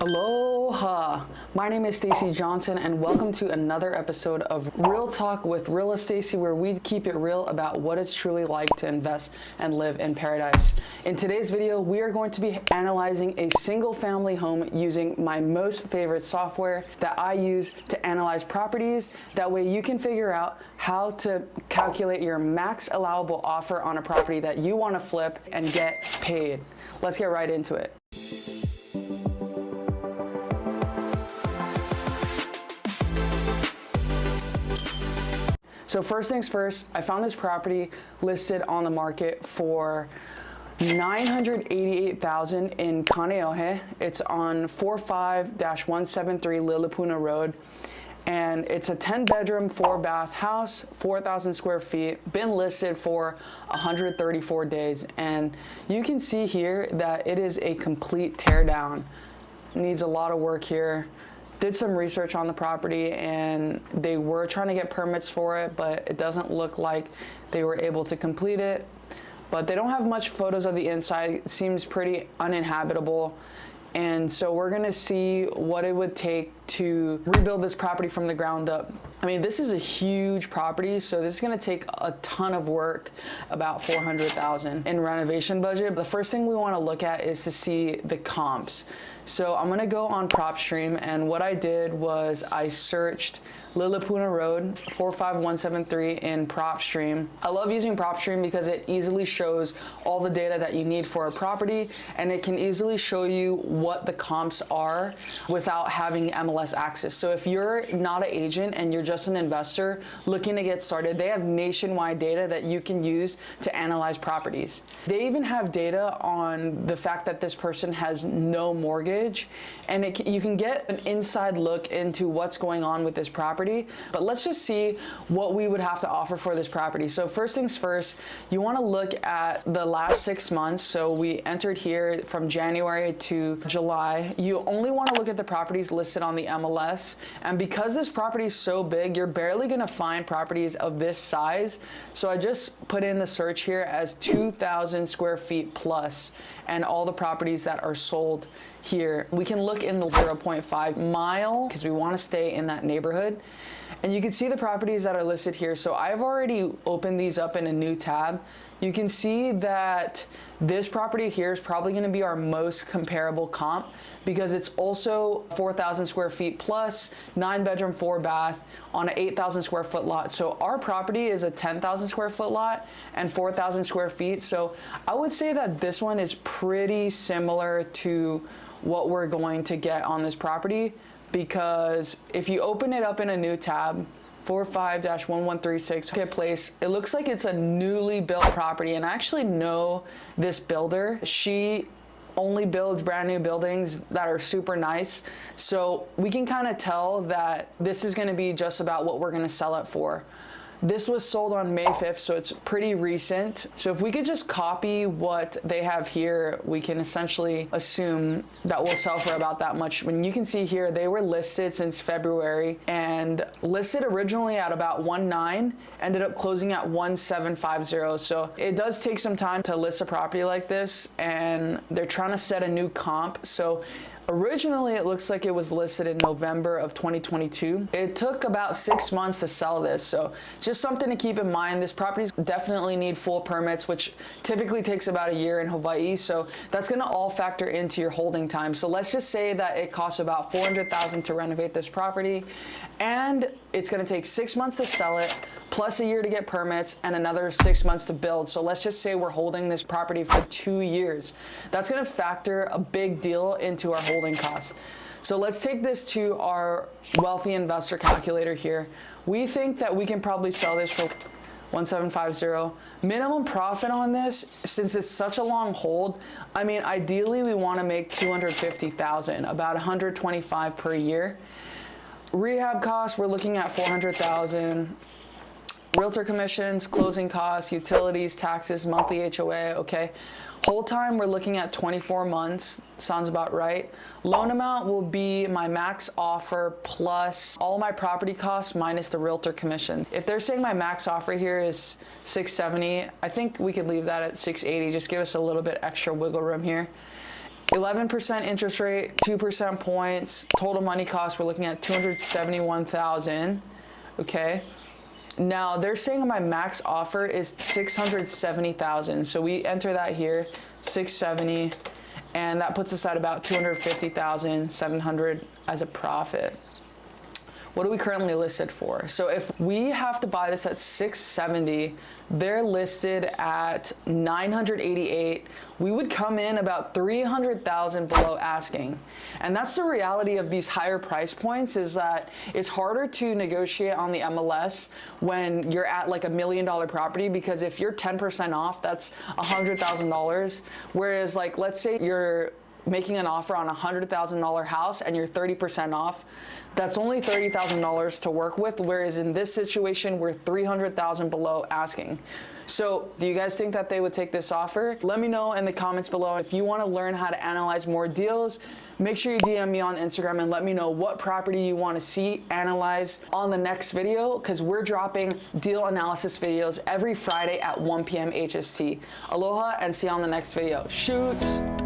Aloha! My name is Stacy Johnson and welcome to another episode of Real Talk with Real Stacy, where we keep it real about what it's truly like to invest and live in paradise. In today's video, we are going to be analyzing a single family home using my most favorite software that I use to analyze properties. That way you can figure out how to calculate your max allowable offer on a property that you want to flip and get paid. Let's get right into it. So first things first, I found this property listed on the market for $988,000 in Kaneohe. It's on 45-173 Lilipuna Road. And it's a 10-bedroom, 4-bath house, 4,000 square feet, been listed for 134 days. And you can see here that it is a complete teardown. Needs a lot of work here. Did some research on the property and they were trying to get permits for it, but it doesn't look like they were able to complete it. But they don't have much photos of the inside. It seems pretty uninhabitable. And so we're gonna see what it would take to rebuild this property from the ground up. I mean, this is a huge property, so this is gonna take a ton of work, about $400,000 in renovation budget. The first thing we wanna look at is to see the comps. So I'm gonna go on PropStream, and what I did was I searched Lilipuna Road, 45173 in PropStream. I love using PropStream because it easily shows all the data that you need for a property, and it can easily show you what the comps are without having MLS access. So if you're not an agent and you're just an investor looking to get started, they have nationwide data that you can use to analyze properties. They even have data on the fact that this person has no mortgage, and you can get an inside look into what's going on with this property. But let's just see what we would have to offer for this property. So first things first, you want to look at the last 6 months. So we entered here from January to July. You only want to look at the properties listed on the MLS. And because this property is so big, you're barely going to find properties of this size. So I just put in the search here as 2,000 square feet plus, and all the properties that are sold here. We can look in the 0.5 mile because we want to stay in that neighborhood. And you can see the properties that are listed here. So I've already opened these up in a new tab. You can see that this property here is probably going to be our most comparable comp because it's also 4,000 square feet plus, 9-bedroom, 4-bath on an 8,000 square foot lot. So our property is a 10,000 square foot lot and 4,000 square feet. So I would say that this one is pretty similar to what we're going to get on this property, because if you open it up in a new tab, 45-1136 Marketplace, it looks like it's a newly built property. And I actually know this builder. She only builds brand new buildings that are super nice. So we can kind of tell that this is going to be just about what we're going to sell it for. This was sold on May 5th, so it's pretty recent. So if we could just copy what they have here, we can essentially assume that we'll sell for about that much. When you can see here, they were listed since February and listed originally at about 1.9, ended up closing at 1.750. So it does take some time to list a property like this, and they're trying to set a new comp. So originally, it looks like it was listed in November of 2022. It took about 6 months to sell this, so just something to keep in mind. This properties definitely need full permits, which typically takes about a year in Hawaii, so that's gonna all factor into your holding time. So let's just say that it costs about $400,000 to renovate this property, and it's gonna take 6 months to sell it, plus a year to get permits and another 6 months to build. So let's just say we're holding this property for 2 years. That's gonna factor a big deal into our holding costs. So let's take this to our wealthy investor calculator here. We think that we can probably sell this for 1.750. Minimum profit on this, since it's such a long hold, I mean, ideally we wanna make $250,000, about $125,000 per year. Rehab costs, we're looking at $400,000. Realtor commissions, closing costs, utilities, taxes, monthly HOA, okay. Hold time, we're looking at 24 months. Sounds about right. Loan amount will be my max offer plus all my property costs minus the realtor commission. If they're saying my max offer here is $670, I think we could leave that at $680. Just give us a little bit extra wiggle room here. 11% interest rate, 2% points, total money cost, we're looking at $271,000, okay? Now they're saying my max offer is $670,000. So we enter that here, 670, and that puts us at about $250,700 as a profit. What are we currently listed for? So if we have to buy this at 670, they're listed at 988. We would come in about 300,000 below asking. And that's the reality of these higher price points, is that it's harder to negotiate on the MLS when you're at like $1 million property, because if you're 10% off, that's $100,000. Whereas like, let's say you're making an offer on a $100,000 house and you're 30% off, that's only $30,000 to work with. Whereas in this situation, we're 300,000 below asking. So do you guys think that they would take this offer? Let me know in the comments below. If you want to learn how to analyze more deals, make sure you DM me on Instagram and let me know what property you want to see analyzed on the next video, because we're dropping deal analysis videos every Friday at 1 p.m. HST. Aloha, and see you on the next video. Shoots!